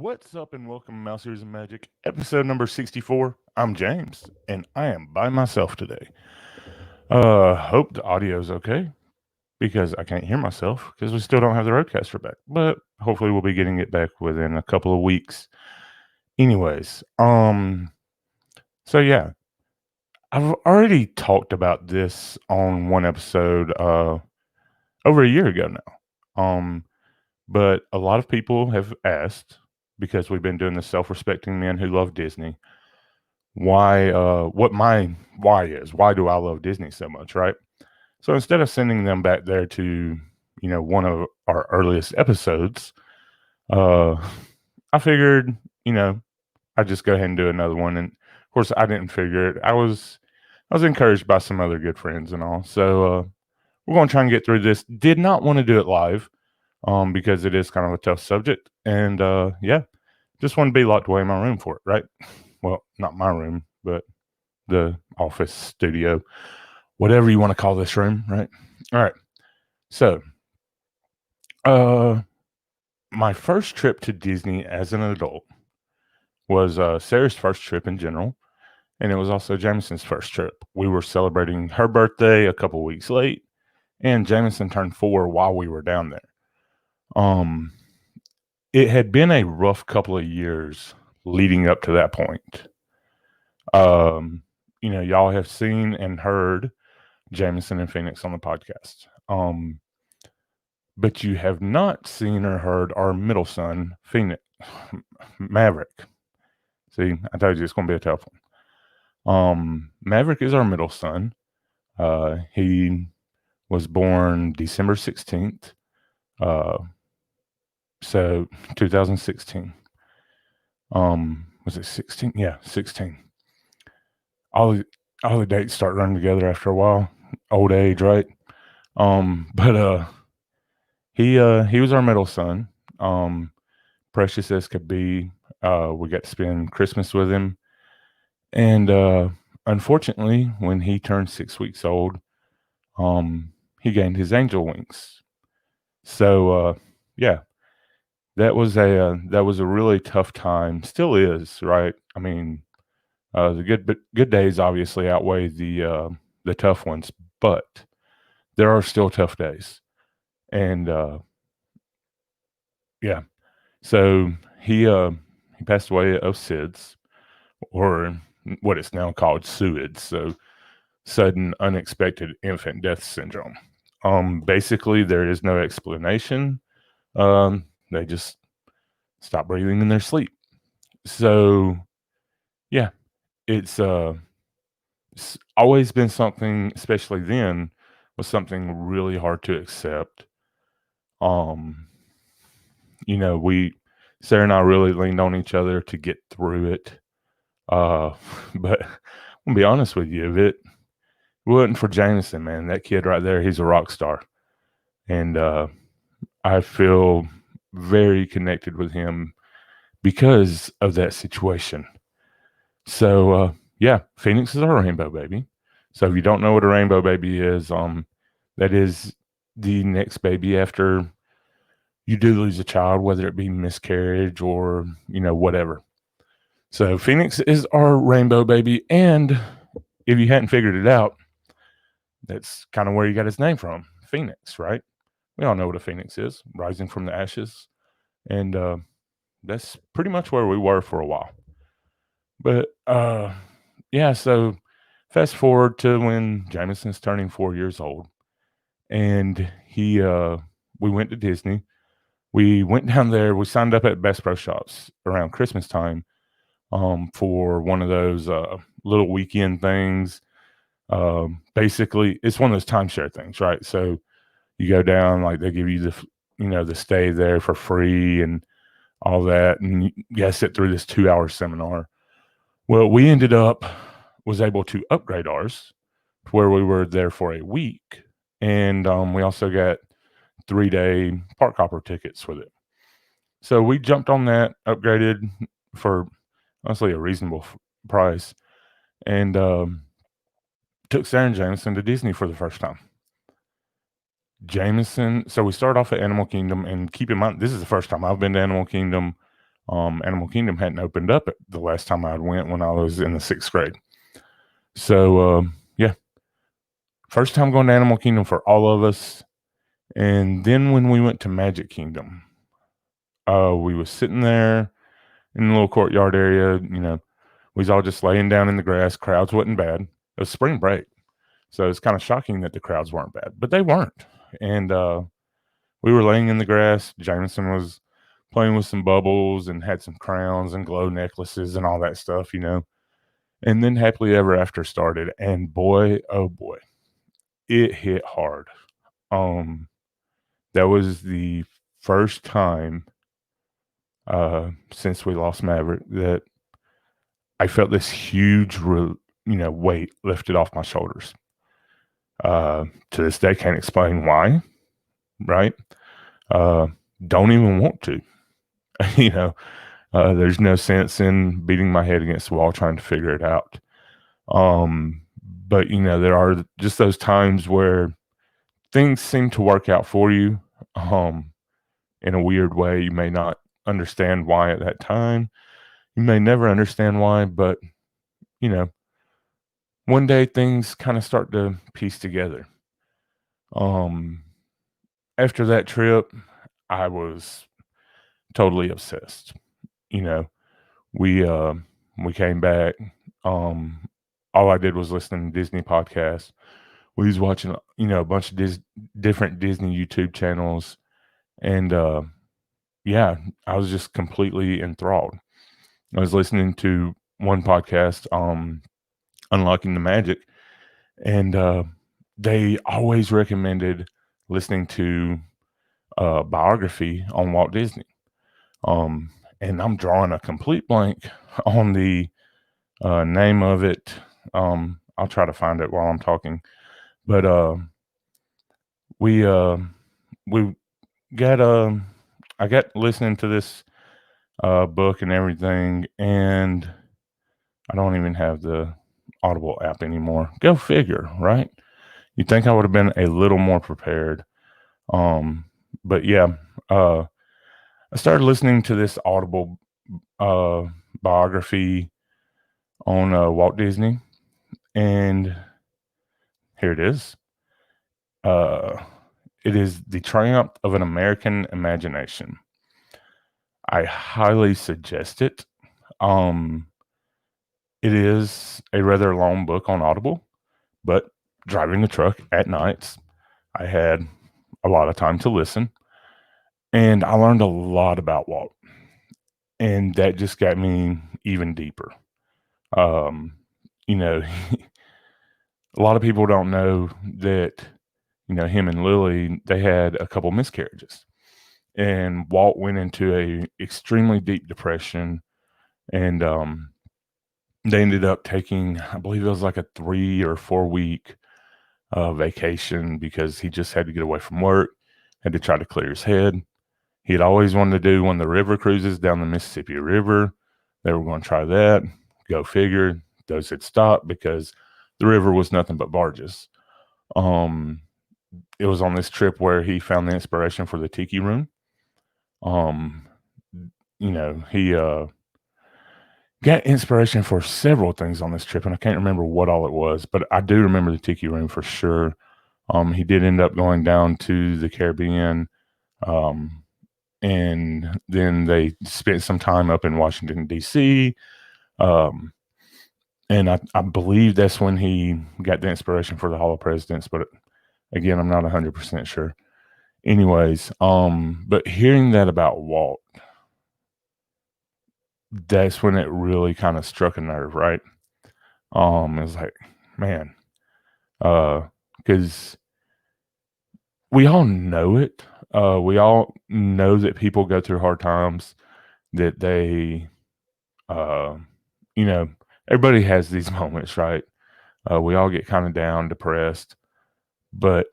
What's up and welcome to Mouse Ears and Magic, episode number 64. I'm James, and I am by myself today. Hope the audio's okay, because I can't hear myself, because we still don't have the roadcaster back. But hopefully we'll be getting it back within a couple of weeks. Anyways, so yeah, I've already talked about this on one episode, over a year ago now. But a lot of people have asked, because we've been doing the self-respecting men who love Disney, what my why is. Why do I love Disney so much, right? So instead of sending them back there to, one of our earliest episodes, uh, I figured, I'd just go ahead and do another one. And of course, I didn't figure it. I was encouraged by some other good friends and all. So we're going to try and get through this. Did not want to do it live, because it is kind of a tough subject. And yeah, just want to be locked away in my room for it, right? Well, not my room, but the office, studio, whatever you want to call this room, right? All right. So, my first trip to Disney as an adult was Sarah's first trip in general, and it was also Jameson's first trip. We were celebrating her birthday a couple weeks late, and Jameson turned 4 while we were down there. It had been a rough couple of years leading up to that point. Y'all have seen and heard Jameson and Phoenix on the podcast. But you have not seen or heard our middle son, Phoenix Maverick. See, I told you it's going to be a tough one. Maverick is our middle son. He was born December 16th. So 2016. Was it 16? Yeah, 16. All the dates start running together after a while. Old age, right? But he was our middle son. Precious as could be. We got to spend Christmas with him. And unfortunately, when he turned 6 weeks old, he gained his angel wings. So yeah, that was a really tough time. Still is, right? I mean, the good days obviously outweigh the tough ones, but there are still tough days. And yeah, so he passed away of SIDS, or what it's now called SUIDS, so sudden unexpected infant death syndrome. Basically, there is no explanation. They just stop breathing in their sleep. So yeah, it's always been something, especially then, was something really hard to accept. Sarah and I really leaned on each other to get through it. But I'll be honest with you, if it wasn't for Jameson, man, that kid right there, he's a rock star. And I feel very connected with him because of that situation. So yeah, Phoenix is our rainbow baby. So if you don't know what a rainbow baby is, that is the next baby after you do lose a child, whether it be miscarriage or, whatever. So Phoenix is our rainbow baby. And if you hadn't figured it out, that's kind of where he got his name from, Phoenix, right? We all know what a phoenix is, rising from the ashes. And that's pretty much where we were for a while. But yeah, so fast forward to when Jameson's turning 4 years old, and we went to Disney. We went down there. We signed up at Best Pro Shops around Christmas time, for one of those little weekend things. Basically, it's one of those timeshare things, right? So you go down, like they give you the stay there for free and all that, and you got to sit through this 2-hour seminar. Well, we was able to upgrade ours to where we were there for a week, and we also got 3-day park hopper tickets with it. So we jumped on that, upgraded for honestly a reasonable price, and took Sarah and Jameson to Disney for the first time. So we start off at Animal Kingdom, and keep in mind, this is the first time I've been to Animal Kingdom. Animal Kingdom hadn't opened up the last time I went when I was in the 6th grade. So, yeah, first time going to Animal Kingdom for all of us. And then when we went to Magic Kingdom, we was sitting there in the little courtyard area. We was all just laying down in the grass. Crowds wasn't bad. It was spring break, so it's kind of shocking that the crowds weren't bad, but they weren't. And we were laying in the grass. Jameson was playing with some bubbles and had some crowns and glow necklaces and all that stuff. And then Happily Ever After started, and boy, oh boy, it hit hard. That was the first time since we lost Maverick that I felt this huge, weight lifted off my shoulders. To this day, can't explain why. Right? Don't even want to. There's no sense in beating my head against the wall trying to figure it out. But there are just those times where things seem to work out for you. In a weird way, you may not understand why at that time. You may never understand why, but one day things kind of start to piece together. After that trip, I was totally obsessed. You know, we we came back. Um, all I did was listen to Disney podcasts. We was watching, a bunch of different Disney YouTube channels, and yeah, I was just completely enthralled. I was listening to one podcast, Unlocking the Magic, and they always recommended listening to a biography on Walt Disney. And I'm drawing a complete blank on the name of it. I'll try to find it while I'm talking. But we we got I got listening to this book and everything, and I don't even have the Audible app anymore. Go figure, right? You'd think I would have been a little more prepared. But yeah, I started listening to this Audible biography on Walt Disney, and here it is. It is The Triumph of an American Imagination. I highly suggest it. It is a rather long book on Audible, but driving the truck at nights, I had a lot of time to listen, and I learned a lot about Walt, and that just got me even deeper. Um, you know, a lot of people don't know that, him and Lily, they had a couple miscarriages, and Walt went into a extremely deep depression, and they ended up taking, I believe it was like a 3 or 4 week vacation because he just had to get away from work, had to try to clear his head. He had always wanted to do one of the river cruises down the Mississippi River. They were going to try that. Go figure. Those had stopped because the river was nothing but barges. It was on this trip where he found the inspiration for the Tiki Room. He got inspiration for several things on this trip, and I can't remember what all it was, but I do remember the Tiki Room for sure. He did end up going down to the Caribbean, and then they spent some time up in Washington, D.C., and I believe that's when he got the inspiration for the Hall of Presidents, but again, I'm not 100% sure. Anyways, but hearing that about Walt, that's when it really kind of struck a nerve, right? It was like, man, because we all know it. We all know that people go through hard times, that they, uh, you know, everybody has these moments, right? We all get kind of down, depressed, but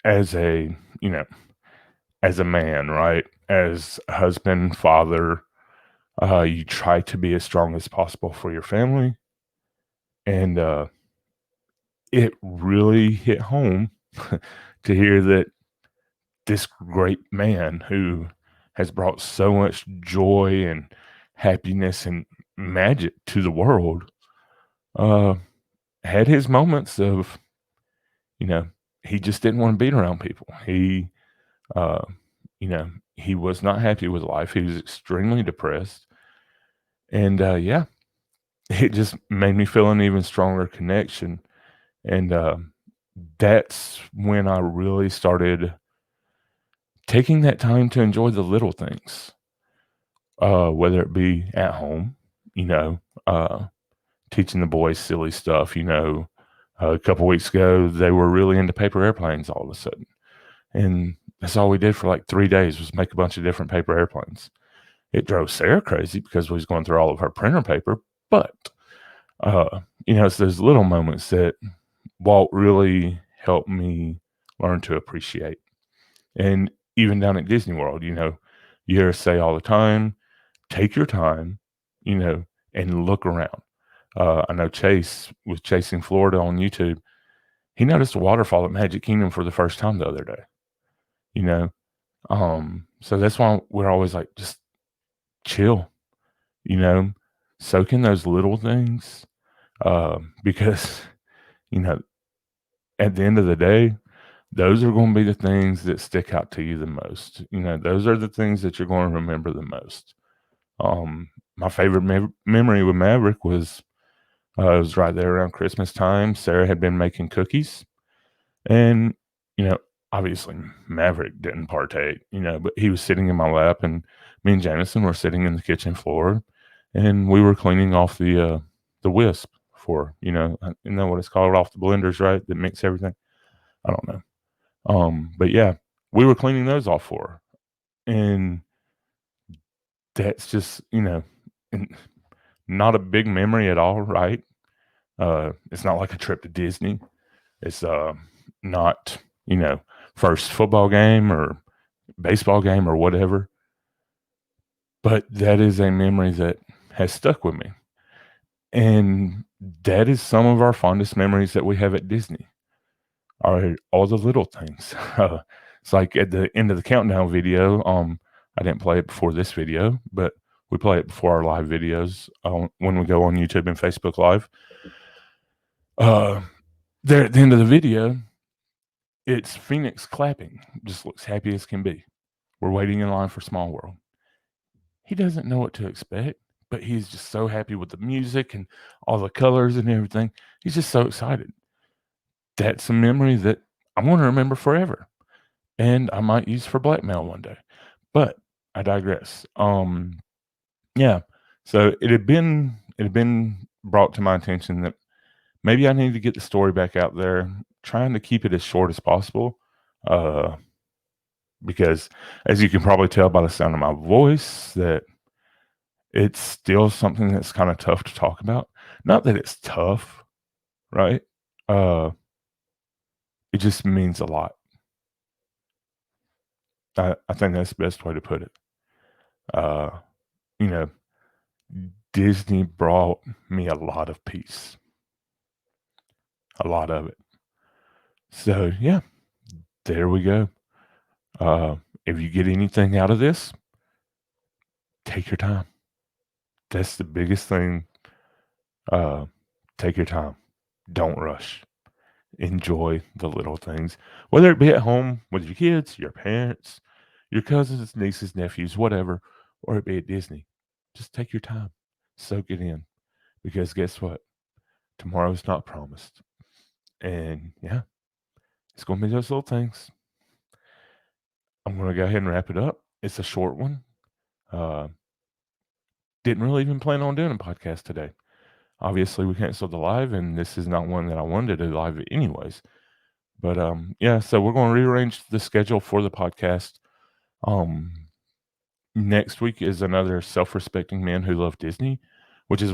as a, you know, as a man, right? As a husband, father, you try to be as strong as possible for your family. And it really hit home to hear that this great man who has brought so much joy and happiness and magic to the world, uh, had his moments of, you know, he just didn't want to be around people. Uh, he was not happy with life. He was extremely depressed. And yeah, it just made me feel an even stronger connection. And that's when I really started taking that time to enjoy the little things, whether it be at home, you know, uh, teaching the boys silly stuff. A couple weeks ago, they were really into paper airplanes all of a sudden. And that's all we did for like 3 days was make a bunch of different paper airplanes. It drove Sarah crazy because we was going through all of her printer paper. But, it's those little moments that Walt really helped me learn to appreciate. And even down at Disney World, you hear us say all the time, take your time, and look around. I know Chase was chasing Florida on YouTube. He noticed a waterfall at Magic Kingdom for the first time the other day, you know? So that's why we're always like, just chill, you know, soak in those little things. Because, you know, at the end of the day, those are going to be the things that stick out to you the most. Those are the things that you're going to remember the most. My favorite memory with Maverick was it was right there around Christmas time. Sarah had been making cookies, and you know, obviously Maverick didn't partake. But he was sitting in my lap, and me and Jamison were sitting in the kitchen floor, and we were cleaning off the wisp for what it's called, off the blenders, right? That mix everything. I don't know. But yeah, we were cleaning those off for her, and that's just not a big memory at all, right? It's not like a trip to Disney. It's not first football game or baseball game or whatever. But that is a memory that has stuck with me, and that is some of our fondest memories that we have at Disney. Are all the little things. It's like at the end of the countdown video. I didn't play it before this video, but we play it before our live videos when we go on YouTube and Facebook Live. There at the end of the video, it's Phoenix clapping. Just looks happy as can be. We're waiting in line for Small World. He doesn't know what to expect, but he's just so happy with the music and all the colors and everything. He's just so excited. That's a memory that I'm going to remember forever, and I might use for blackmail one day. But I digress. Yeah. So it had been brought to my attention that maybe I need to get the story back out there, trying to keep it as short as possible. Because as you can probably tell by the sound of my voice, that it's still something that's kind of tough to talk about. Not that it's tough, right? It just means a lot. I think that's the best way to put it. You know, Disney brought me a lot of peace, a lot of it. So yeah, there we go. If you get anything out of this, take your time. That's the biggest thing. Take your time. Don't rush. Enjoy the little things, whether it be at home with your kids, your parents, your cousins, nieces, nephews, whatever, or it be at Disney. Just take your time. Soak it in. Because guess what? Tomorrow's not promised. And yeah, it's going to be those little things. I'm going to go ahead and wrap it up. It's a short one. Didn't really even plan on doing a podcast today. Obviously, we canceled the live, and this is not one that I wanted to do live anyways. But yeah, so we're going to rearrange the schedule for the podcast. Next week is another self-respecting men who love Disney, which is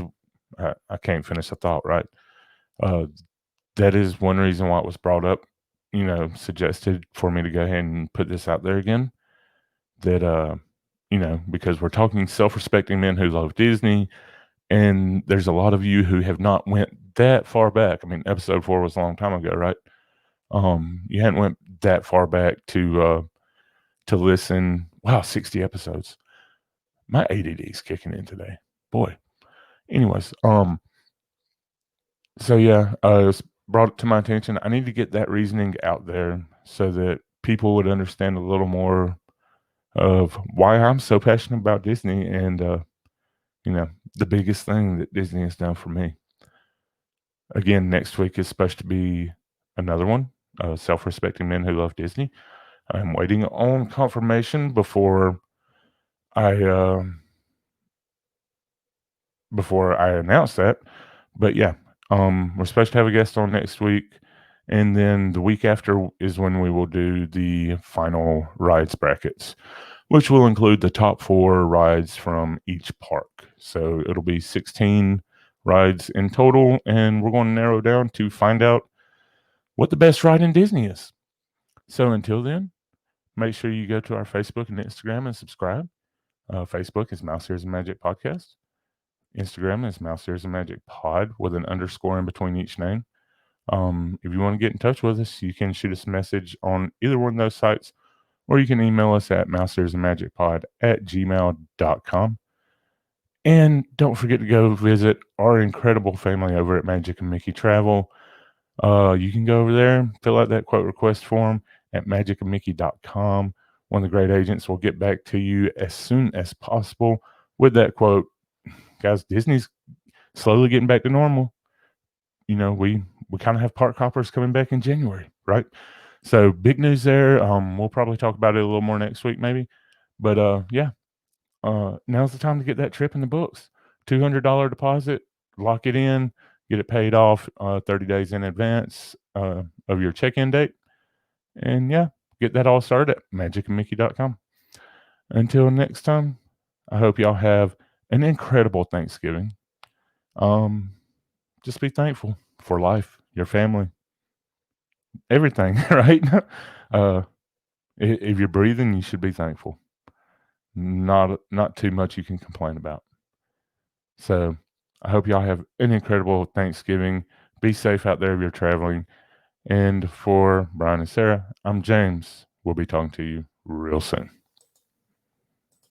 I can't finish the thought, right? That is one reason why it was brought up, suggested for me to go ahead and put this out there again. That because we're talking self-respecting men who love Disney, and there's a lot of you who have not went that far back. I mean, episode 4 was a long time ago, right? You hadn't went that far back to listen Wow, 60 episodes. My ADD is kicking in today. Boy. Anyways, so yeah, it was brought to my attention. I need to get that reasoning out there so that people would understand a little more of why I'm so passionate about Disney and, the biggest thing that Disney has done for me. Again, next week is supposed to be another one, Self-Respecting Men Who Love Disney. I'm waiting on confirmation I, um before I announce that. But yeah, we're supposed to have a guest on next week, and then the week after is when we will do the final rides brackets, which will include the top 4 rides from each park. So it'll be 16 rides in total, and we're going to narrow down to find out what the best ride in Disney is. So until then, make sure you go to our Facebook and Instagram and subscribe. Facebook is Mouse Ears and Magic Podcast. Instagram is Mouse Ears and Magic Pod with an underscore in between each name. If you want to get in touch with us, you can shoot us a message on either one of those sites, or you can email us at mouseearsandmagicpod@gmail.com. And don't forget to go visit our incredible family over at Magic and Mickey Travel. You can go over there, fill out that quote request form at magicandmickey.com. One of the great agents will get back to you as soon as possible with that quote. Guys, Disney's slowly getting back to normal. We kind of have park hoppers coming back in January, right? So big news there. We'll probably talk about it a little more next week, maybe. But yeah, now's the time to get that trip in the books. $200 deposit, lock it in, get it paid off 30 days in advance of your check-in date, and yeah, get that all started at magicandmickey.com. Until next time, I hope y'all have an incredible Thanksgiving. Just be thankful for life, your family, everything, right? uh, if you're breathing, you should be thankful. Not too much you can complain about. So I hope y'all have an incredible Thanksgiving. Be safe out there if you're traveling. And for Brian and Sarah, I'm James. We'll be talking to you real soon.